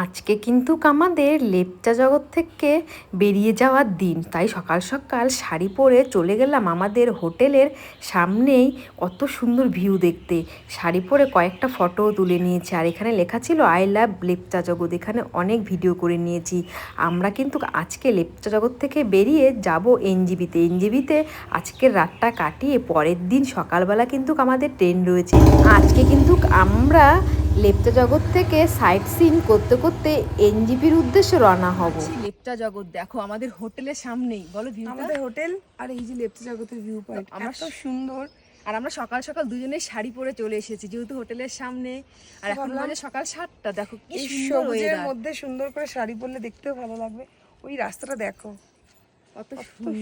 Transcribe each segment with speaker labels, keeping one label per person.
Speaker 1: আজকে কিন্তু আমাদের লেপচা জগৎ থেকে বেরিয়ে যাওয়ার দিন, তাই সকাল সকাল শাড়ি পরে চলে গেলাম আমাদের হোটেলের সামনেই কত সুন্দর ভিউ দেখতে। শাড়ি পরে কয়েকটা ফটোও তুলে নিয়েছি, আর এখানে লেখা ছিল আই লাভ লেপচা জগৎ। এখানে অনেক ভিডিও করে নিয়েছি। আমরা কিন্তু আজকে লেপচা জগৎ থেকে বেরিয়ে যাব এনজিবিতে আজকের রাতটা কাটিয়ে পরের দিন সকালবেলা কিন্তু আমাদের ট্রেন রয়েছে। আজকে কিন্তু আমরা লেপচা জগৎ থেকে সাইট সিন করতে করতে এনজিপির উদ্দেশ্যে রওনা হব। লেপচা জগৎ দেখো আমাদের হোটেলের সামনেই, বলো ভিউ।
Speaker 2: আমাদের হোটেল আর এই যে লেপচা জগতের ভিউ পয়েন্ট
Speaker 1: আমরা
Speaker 2: এত সুন্দর।
Speaker 1: আর আমরা সকাল সকাল দুজনেই শাড়ি পরে চলে এসেছি যেহেতু হোটেলের সামনে। আর এখন বাজে সকাল 7টা। দেখো কি সুন্দর
Speaker 2: সবুজের মধ্যে সুন্দর করে শাড়ি পরলে দেখতেও ভালো লাগবে। ওই রাস্তাটা দেখো
Speaker 1: কত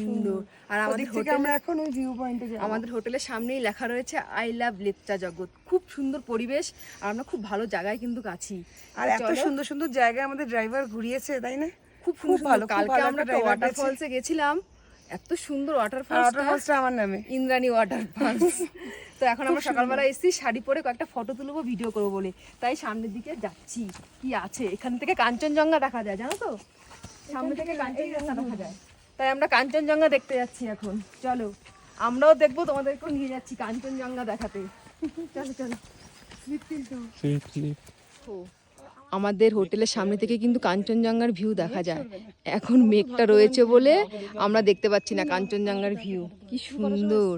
Speaker 1: সুন্দর। আর আমাদের
Speaker 2: থেকে আমরা এখন ওই ভিউ পয়েন্টে যাব।
Speaker 1: আমাদের হোটেলের সামনেই লেখা রয়েছে আই লাভ লেপচা জগৎ। খুব সুন্দর পরিবেশ আর আমরা খুব ভালো জায়গায় কিন্তু আছি।
Speaker 2: আর এত সুন্দর সুন্দর জায়গায় আমাদের ড্রাইভার ঘুরিয়েছে, তাই না?
Speaker 1: খুব ভালো। কালকে আমরা একটা ওয়াটারফলসে গেছিলাম, এত সুন্দর ওয়াটারফলসটা
Speaker 2: আমার নামে
Speaker 1: ইন্দ্রাণী ওয়াটারফলস। তো এখন আমরা সকালবেলা এসেছি শাড়ি পরে কয়েকটা ফটো তুলবো, ভিডিও করবো বলে, তাই সামনের দিকে যাচ্ছি। কি আছে এখান থেকে কাঞ্চনজঙ্ঘা দেখা যায়, জানো তো? সামনে থেকে কাঞ্চনজঙ্ঘা দেখা যায়, তাই আমরা কাঞ্চনজঙ্ঘা দেখতে যাচ্ছি এখন। চলো আমরাও দেখবো, তোমাদেরকেও নিয়ে যাচ্ছি কাঞ্চনজঙ্ঘা দেখাতে। চলো চলো। আমাদের হোটেলের সামনে থেকে কিন্তু কাঞ্চনজঙ্ঘার ভিউ দেখা যায়। এখন মেঘটা রয়েছে বলে আমরা দেখতে পাচ্ছি না কাঞ্চনজঙ্ঘার ভিউ। কি সুন্দর।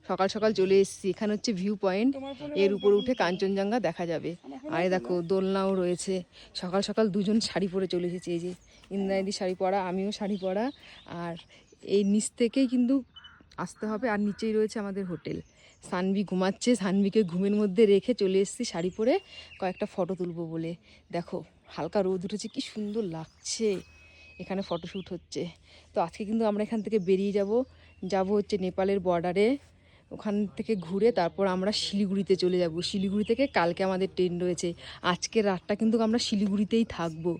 Speaker 1: সকাল সকাল চলে এসেছি, এখানে হচ্ছে ভিউ পয়েন্ট, এর উপরে উঠে কাঞ্চনজঙ্ঘা দেখা যাবে। আর দেখো দোলনাও রয়েছে। সকাল সকাল দুজন শাড়ি পরে চলে এসেছি, এই যে ইন্দ্রাণী শাড়ি পরা, আমিও শাড়ি পরা। আর এই নিচ থেকেই কিন্তু আসতে হবে, আর নিচেই রয়েছে আমাদের হোটেল। সানভি ঘুমাচ্ছে, সানভিকে ঘুমের মধ্যে রেখে চলে এসেছি শাড়ি পরে কয়েকটা ফটো তুলবো বলে। দেখো হালকা রোদ উঠেছে, কি সুন্দর লাগছে। এখানে ফটোশ্যুট হচ্ছে। তো আজকে কিন্তু আমরা এখান থেকে বেরিয়ে যাব হচ্ছে নেপালের বর্ডারে। ওখান থেকে ঘুরে তারপর আমরা শিলিগুড়িতে চলে যাব। শিলিগুড়ি থেকে কালকে আমাদের ট্রেন রয়েছে। আজকের রাতটা কিন্তু আমরা শিলিগুড়িতেই থাকবো।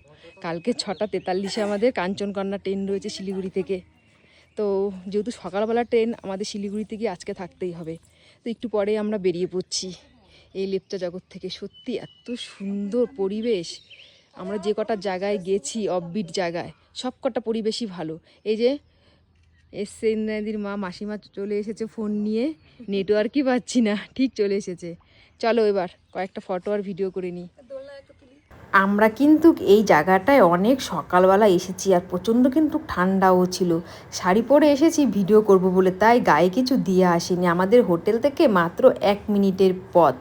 Speaker 1: কালকে 6:43 আমাদের কাঞ্চনকন্যা ট্রেন রয়েছে শিলিগুড়ি থেকে। তো যেহেতু সকালবেলা ট্রেন, আমাদের শিলিগুড়িতে গিয়ে আজকে থাকতেই হবে। তো একটু পরে আমরা বেরিয়ে পড়ছি এই লেপচা জগৎ থেকে। সত্যি এত সুন্দর পরিবেশ। আমরা যে কটা জায়গায় গেছি অফবিট জায়গায়, সব কটা পরিবেশই ভালো। এই যে এসছে ইন্দ্রাণীর মা, মাসিমা চলে এসেছে ফোন নিয়ে, নেটওয়ার্কই পাচ্ছি না, ঠিক চলে এসেছে। চলো এবার কয়েকটা ফটো আর ভিডিও করে নিই। আমরা কিন্তু এই জায়গাটায় অনেক সকালবেলা এসেছি, আর প্রচণ্ড কিন্তু ঠান্ডাও ছিল। শাড়ি পরে এসেছি ভিডিও করব বলে, তাই গায়ে কিছু দিয়ে আসিনি। আমাদের হোটেল থেকে মাত্র 1 মিনিটের পথ।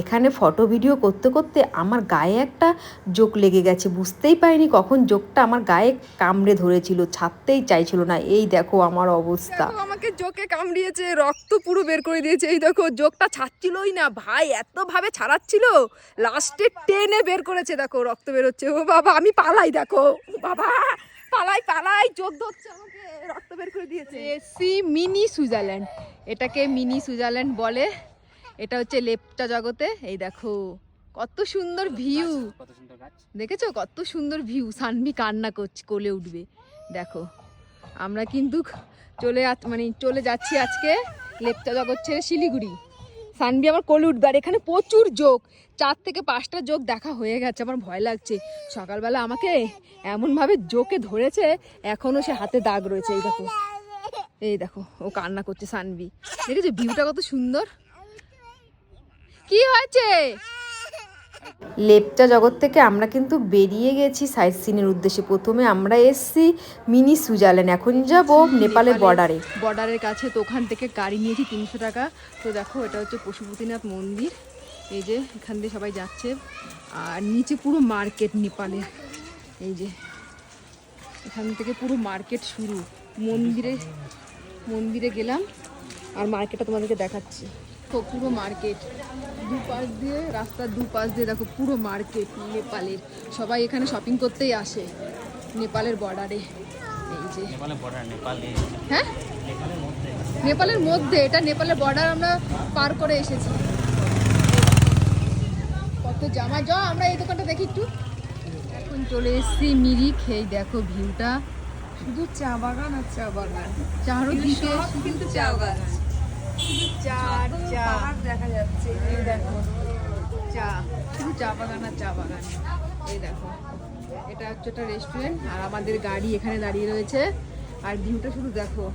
Speaker 1: এখানে ফটো ভিডিও করতে করতে আমার গায়ে একটা জোক লেগে গেছে। বুঝতেই পারিনি কখন জোকটা আমার গায়ে কামড়ে ধরেছিল, ছাড়তেই চাইছিল না। এই দেখো আমার অবস্থা। আমাকে জোকে কামড়িয়েছে, রক্ত পুরো বের করে দিয়েছে। এই দেখো জোকটা ছাড়ছিলই না ভাই, এতভাবে ছাড়াচ্ছিল, লাস্টে টেনে বের করেছে। দেখো রক্ত বেরোচ্ছে। ও বাবা, আমি পালাই। দেখো বাবা, পালাই, চোখ ধরছে আমাকে, রক্ত বের করে দিয়েছে। এসি মিনি সুইজারল্যান্ড, এটাকে মিনি সুইজারল্যান্ড বলে। এটা হচ্ছে লেপচা জগতে। এই দেখো কত সুন্দর ভিউ, দেখেছো কত সুন্দর ভিউ। সানভি কান্না করছে, কোলে উঠবে। দেখো আমরা কিন্তু চলে যাচ্ছি আজকে লেপচা জগৎ ছেড়ে শিলিগুড়ি। সানভি আমার কোলে উঠবে। আর এখানে প্রচুর জোক, 4 থেকে 5টা জোক দেখা হয়ে গেছে। আমার ভয় লাগছে। সকালবেলা আমাকে এমনভাবে জোকে ধরেছে, এখনও সে হাতে দাগ রয়েছে। এই দেখো ও কান্না করছে সানভি। দেখেছো ভিউটা কত সুন্দর। কি হয়েছে? লেপচা জগৎ থেকে আমরা কিন্তু বেরিয়ে গেছি সাইট সিনের উদ্দেশ্যে। প্রথমে আমরা এসছি মিনি সুইজারল্যান্ড, এখন যাব নেপালের বর্ডারের কাছে। তো ওখান থেকে গাড়ি নিয়েছি 300 টাকা। তো দেখো এটা হচ্ছে পশুপতিনাথ মন্দির। এই যে এখান দিয়ে সবাই যাচ্ছে। আর নিচে পুরো মার্কেট নেপালে। এই যে এখান থেকে পুরো মার্কেট শুরু। মন্দিরে গেলাম আর মার্কেটটা তোমাদেরকে দেখাচ্ছি। তো পুরো মার্কেট, দুপাশ দিয়ে, রাস্তার দুপাশ দিয়ে দেখো পুরো মার্কেট নেপালের। সবাই এখানে শপিং করতেই আসে নেপালের বর্ডারে। এই যে হ্যাঁ নেপালের মধ্যে, এটা নেপালের বর্ডার আমরা পার করে এসেছি। কত জামা। আমরা এই দোকানটা দেখি একটু। এখন চলে এসেছি মিরিক। এই দেখো ভিউটা,
Speaker 2: শুধু চা বাগান আর চা বাগান,
Speaker 1: চারদিকে
Speaker 2: কিন্তু চা গাছ,
Speaker 1: চা
Speaker 2: দেখা যাচ্ছে।
Speaker 1: এই দেখো চা, শুধু চা বাগান আর চা বাগান। এই দেখো, এটা হচ্ছে একটা রেস্টুরেন্ট আর আমাদের গাড়ি এখানে দাঁড়িয়ে রয়েছে। আর ভিউটা শুধু দেখো,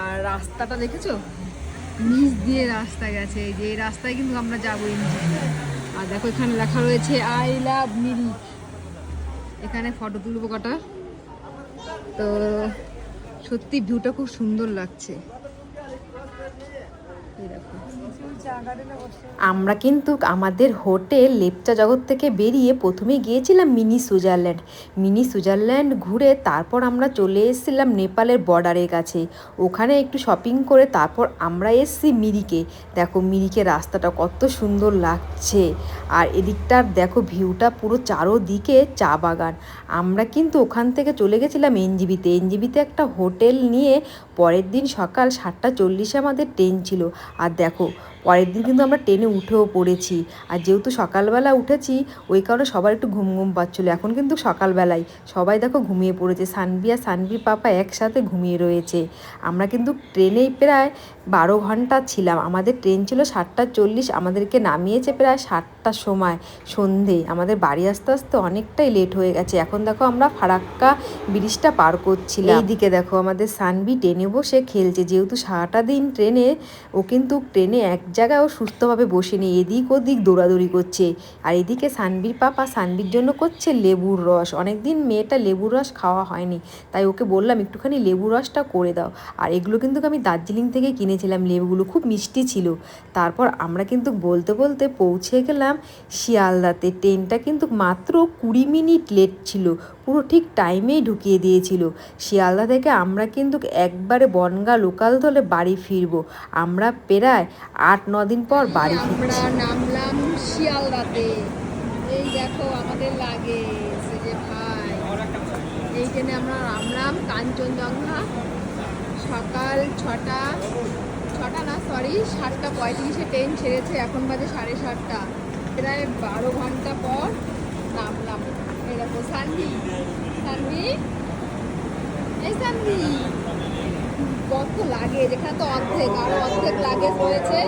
Speaker 1: আর রাস্তাটা দেখেছো, নিচ দিয়ে রাস্তা গেছে, এই যে এই রাস্তায় কিন্তু আমরা যাবো এনজিপি। আর দেখো এখানে লেখা রয়েছে আই লাভ মিরিক। এখানে ফটো তুলবো কটা। তো সত্যি ভিউটা খুব সুন্দর লাগছে। এই দেখো, আমরা কিন্তু আমাদের হোটেল লেপচা জগৎ থেকে বেরিয়ে প্রথমে গিয়েছিলাম মিনি সুইজারল্যান্ড। মিনি সুইজারল্যান্ড ঘুরে তারপর আমরা চলে এসেছিলাম নেপালের বর্ডারের কাছে। ওখানে একটু শপিং করে তারপর আমরা এসেছি মিরিকে। দেখো মিরিকের রাস্তাটা কত সুন্দর লাগছে। আর এদিকটার দেখো ভিউটা পুরো চারোদিকে চা বাগান। আমরা কিন্তু ওখান থেকে চলে গেছিলাম এনজিবিতে। এনজিবিতে একটা হোটেল নিয়ে পরের দিন সকাল 7:40 আমাদের ট্রেন ছিল। আর দেখো পরের দিন কিন্তু আমরা ট্রেনে উঠেও পড়েছি। আর যেহেতু সকালবেলা উঠেছি ওই কারণে সবার একটু ঘুম ঘুম পাচ্ছিলো। এখন কিন্তু সকালবেলায় সবাই দেখো ঘুমিয়ে পড়েছে। সানভি আর সানভির পাপা একসাথে ঘুমিয়ে রয়েছে। আমরা কিন্তু ট্রেনেই প্রায় 12 ঘন্টা ছিলাম। আমাদের ট্রেন ছিল 7:40, আমাদেরকে নামিয়েছে প্রায় 7টার সময় সন্ধে। আমাদের বাড়ি আসতে আসতে অনেকটাই লেট হয়ে গেছে। এখন দেখো আমরা ফারাক্কা ব্রিজটা পার করছিলাম। এইদিকে দেখো আমাদের সানভি ট্রেনে বসে খেলছে। যেহেতু সারাটা দিন ট্রেনে, ও কিন্তু ট্রেনে এক জায়গায়ও সুস্থভাবে বসেনি, এদিক ওদিক দৌড়াদৌড়ি করছে। আর এদিকে সানভির পাপা সানভির জন্য করছে লেবুর রস। অনেকদিন মেয়েটা লেবুর রস খাওয়া হয়নি, তাই ওকে বললাম একটুখানি লেবুর রসটা করে দাও। আর এগুলো কিন্তু আমি দার্জিলিং থেকে কিনেছিলাম, লেবুগুলো খুব মিষ্টি ছিল। তারপর আমরা কিন্তু বলতে বলতে পৌঁছে গেলাম শিয়ালদাতে। ট্রেনটা কিন্তু মাত্র 20 মিনিট লেট ছিল, পুরো ঠিক টাইমেই ঢুকিয়ে দিয়েছিল। শিয়ালদা থেকে আমরা কিন্তু একবারে বনগাঁ লোকাল ধরে বাড়ি ফিরবো। আমরা প্রায় 8-9 দিন পর বাড়ি ফিরছি। আমরা নামলাম শিয়ালদাতে। এই দেখো আমাদের লাগেজ, এই যে ভাই, এই ট্রেনে আমরা নামলাম কাঞ্চনজঙ্ঘা। সকাল 7:35 ট্রেন ছেড়েছে, এখন বাজে 7:30। প্রায় 12 ঘন্টা পর নামলাম। এই দেখো সানভি, এই সানভি কত লাগেজ, এখানে তো অর্ধেক, আরো অর্ধেক লাগেজ রয়েছে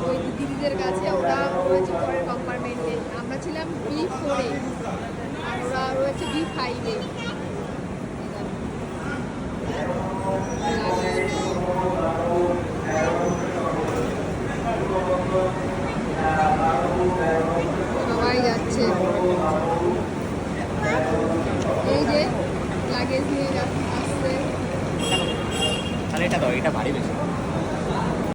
Speaker 1: ওই দিদিদের কাছে। ওরা রয়েছে পরের কম্পার্টমেন্টে, আমরা ছিলাম B4-এ আর ওরা রয়েছে B5-এ। সবাই যাচ্ছে, এই যে লাগেজ নিয়ে আসছে।
Speaker 3: তাহলে এটা দাও, এটা ভারী বেশি।